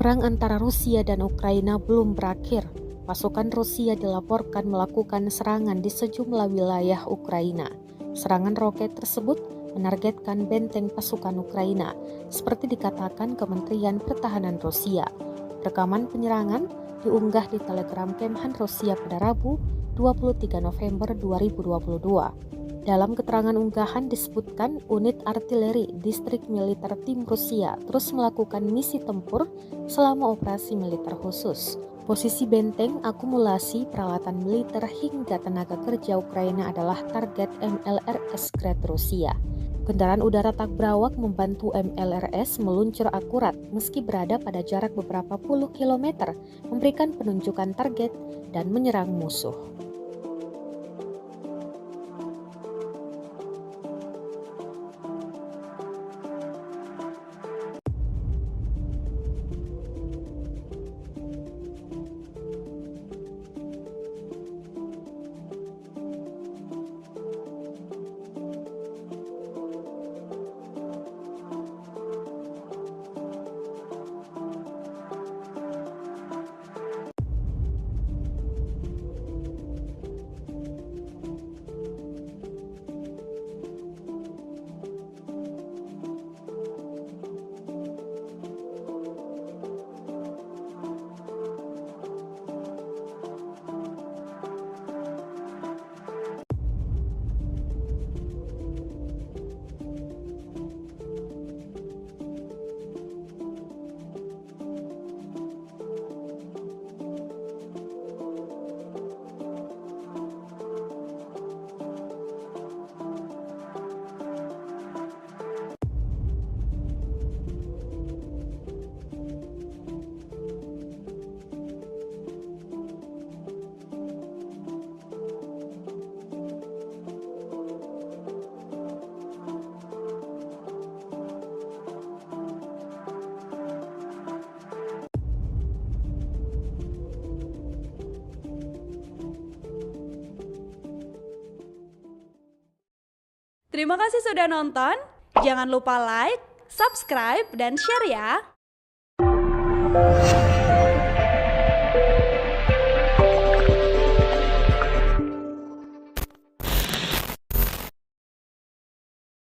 Perang antara Rusia dan Ukraina belum berakhir. Pasukan Rusia dilaporkan melakukan serangan di sejumlah wilayah Ukraina. Serangan roket tersebut menargetkan benteng pasukan Ukraina, seperti dikatakan Kementerian Pertahanan Rusia. Rekaman penyerangan diunggah di Telegram Kemhan Rusia pada Rabu, 23 November 2022. Dalam keterangan unggahan disebutkan unit artileri distrik militer tim Rusia terus melakukan misi tempur selama operasi militer khusus. Posisi benteng, akumulasi, peralatan militer hingga tenaga kerja Ukraina adalah target MLRS Scred Rusia. Kendaraan udara tak berawak membantu MLRS meluncur akurat meski berada pada jarak beberapa puluh kilometer, memberikan penunjukan target dan menyerang musuh. Terima kasih sudah nonton. Jangan lupa like, subscribe, dan share ya.